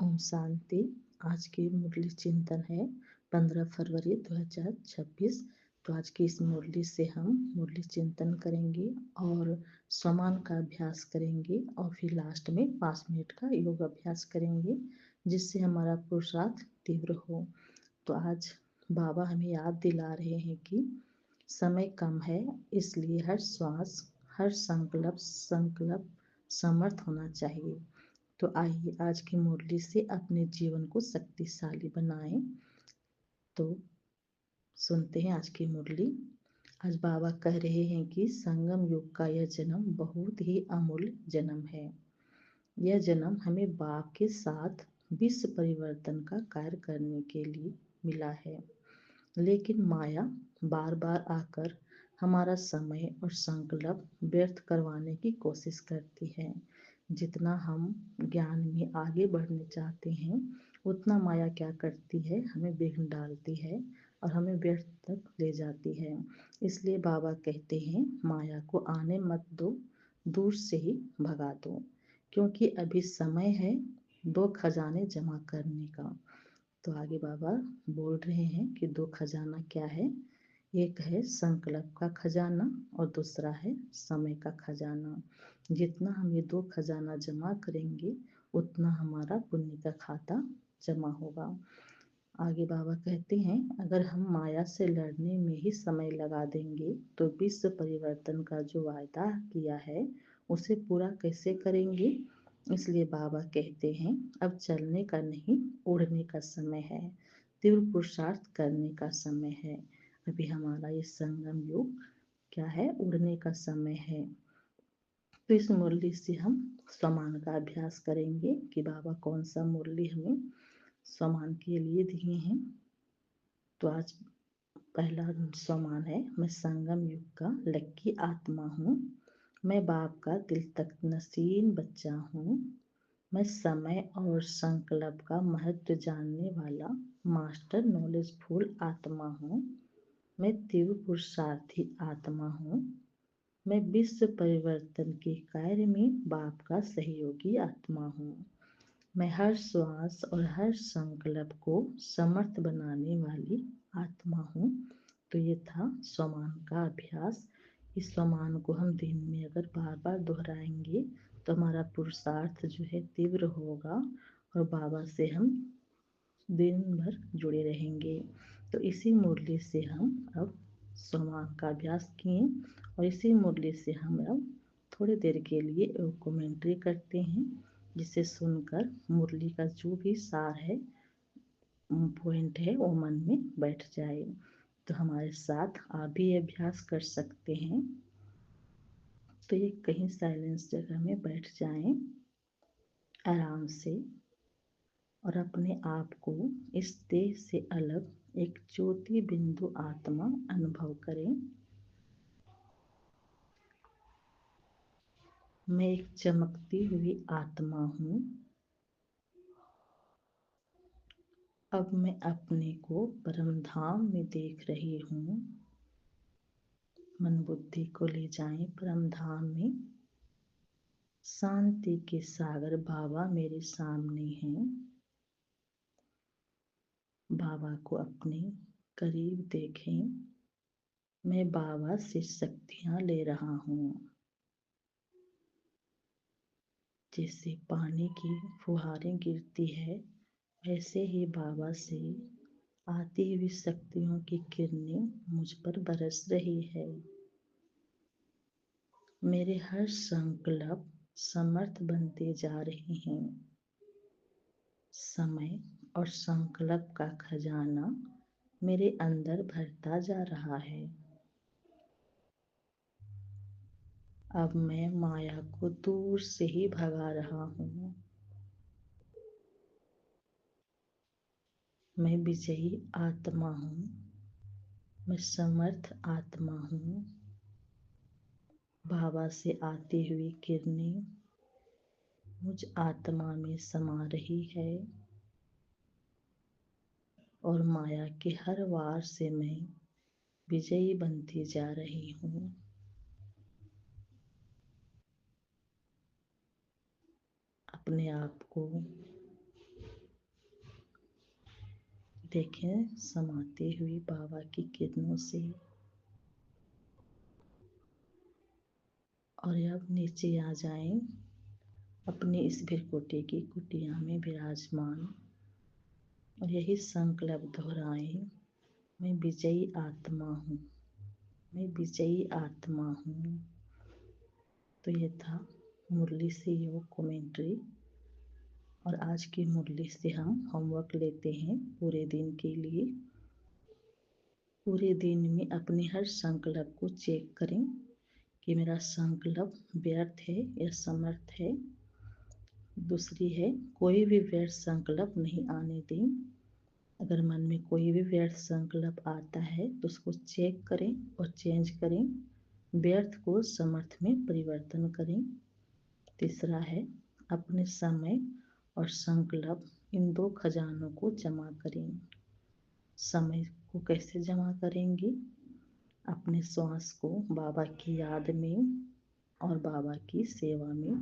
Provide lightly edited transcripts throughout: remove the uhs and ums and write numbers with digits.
ओम शांति। आज की मुरली चिंतन है 15 फरवरी 2026। तो आज की इस मुरली से हम मुरली चिंतन करेंगे और स्वमान का अभ्यास करेंगे और फिर लास्ट में 5 मिनट का योग अभ्यास करेंगे जिससे हमारा पुरुषार्थ तीव्र हो। तो आज बाबा हमें याद दिला रहे हैं कि समय कम है, इसलिए हर श्वास, हर संकल्प समर्थ होना चाहिए। तो आइए आज की मुरली से अपने जीवन को शक्तिशाली बनाएं। तो सुनते हैं आज की मुरली। आज बाबा कह रहे हैं कि संगम युग का यह जन्म बहुत ही अमूल्य जन्म है। यह जन्म हमें बाप के साथ विश्व परिवर्तन का कार्य करने के लिए मिला है, लेकिन माया बार बार आकर हमारा समय और संकल्प व्यर्थ करवाने की कोशिश करती है। जितना हम ज्ञान में आगे बढ़ने चाहते हैं, उतना माया क्या करती है, हमें विघ्न डालती है और हमें व्यर्थ तक ले जाती है। इसलिए बाबा कहते हैं माया को आने मत दो, दूर से ही भगा दो, क्योंकि अभी समय है 2 खजाने जमा करने का। तो आगे बाबा बोल रहे हैं कि 2 खजाना क्या है। एक है संकल्प का खजाना और दूसरा है समय का खजाना। जितना हम ये 2 खजाना जमा करेंगे, उतना हमारा पुण्य का खाता जमा होगा। आगे बाबा कहते हैं अगर हम माया से लड़ने में ही समय लगा देंगे तो विश्व परिवर्तन का जो वायदा किया है उसे पूरा कैसे करेंगे। इसलिए बाबा कहते हैं अब चलने का नहीं, उड़ने का समय है, तीव्र पुरुषार्थ करने का समय है। अभी हमारा ये संगम युग क्या है, उड़ने का समय है। तो इस मुरली से हम स्वमान का अभ्यास करेंगे कि बाबा कौन सा मुरली हमें स्वमान के लिए दिए हैं। तो आज पहला स्वमान है, मैं संगम युग का लक्की आत्मा हूँ। मैं बाप का दिल तक नसीन बच्चा हूँ। मैं समय और संकल्प का महत्व जानने वाला मास्टर नॉलेजफुल आत्मा हूँ। मैं तीव्र पुरुषार्थी आत्मा हूँ। मैं विश्व परिवर्तन के कार्य में बाप का सहयोगी आत्मा हूँ। मैं हर श्वास और हर संकल्प को समर्थ बनाने वाली आत्मा हूँ। तो ये था स्वमान का अभ्यास। इस स्वमान को हम दिन में अगर बार बार दोहराएंगे तो हमारा पुरुषार्थ जो है तीव्र होगा और बाबा से हम दिन भर जुड़े रहेंगे। तो इसी मुरली से हम अब स्वमान का अभ्यास किए और इसी मुरली से हम अब थोड़ी देर के लिए कमेंट्री करते हैं, जिसे सुनकर मुरली का जो भी सार है, पॉइंट है, वो मन में बैठ जाए। तो हमारे साथ आप भी अभ्यास कर सकते हैं। तो ये कहीं साइलेंस जगह में बैठ जाएं आराम से और अपने आप को इस देह से अलग एक ज्योति बिंदु आत्मा अनुभव करें। मैं एक चमकती हुई आत्मा हूँ। अब मैं अपने को परमधाम में देख रही हूँ। मन बुद्धि को ले जाएं परमधाम में। शांति के सागर बाबा मेरे सामने हैं। बाबा को अपने करीब देखें। मैं बाबा से शक्तियाँ ले रहा हूँ। जैसे पानी की फुहारें गिरती है, वैसे ही बाबा से आती हुई शक्तियों की किरणें मुझ पर बरस रही है। मेरे हर संकल्प समर्थ बनते जा रहे हैं। समय और संकल्प का खजाना मेरे अंदर भरता जा रहा है। अब मैं माया को दूर से ही भगा रहा हूँ। मैं विजयी आत्मा हूँ। मैं समर्थ आत्मा हूँ। बाबा से आती हुई किरणें मुझ आत्मा में समा रही है और माया के हर वार से मैं विजयी बनती जा रही हूँ। अपने आप को देखें समाती हुई बाबा की किरणों से। और अब नीचे आ जाएं, अपनी इस भृकुटी की कुटिया में विराजमान, और यही संकल्प दोहराएं, मैं विजयी आत्मा हूँ, मैं विजयी आत्मा हूँ। तो ये था मुरली से योग कमेंट्री। और आज की मुरली से हम होमवर्क लेते हैं पूरे दिन के लिए। पूरे दिन में अपने हर संकल्प को चेक करें कि मेरा संकल्प व्यर्थ है या समर्थ है। दूसरी है, कोई भी व्यर्थ संकल्प नहीं आने दें। अगर मन में कोई भी व्यर्थ संकल्प आता है तो उसको चेक करें और चेंज करें, व्यर्थ को समर्थ में परिवर्तन करें। तीसरा है, अपने समय और संकल्प इन दो खजानों को जमा करें। समय को कैसे जमा करेंगे? अपने श्वास को बाबा की याद में और बाबा की सेवा में।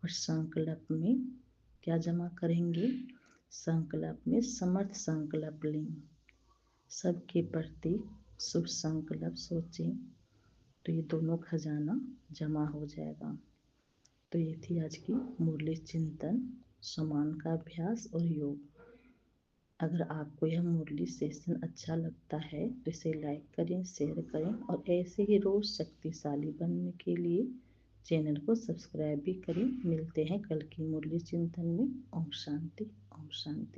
और संकल्प में क्या जमा करेंगे? संकल्प में समर्थ संकल्प लें, सबके प्रति शुभ संकल्प सोचें, तो ये दोनों खजाना जमा हो जाएगा। तो ये थी आज की मुरली चिंतन, सम्मान का अभ्यास और योग। अगर आपको यह मुरली सेशन अच्छा लगता है तो इसे लाइक करें, शेयर करें, और ऐसे ही रोज शक्तिशाली बनने के लिए चैनल को सब्सक्राइब भी करें। मिलते हैं कल की मुरली चिंतन में। ओम शांति, ओम शांति।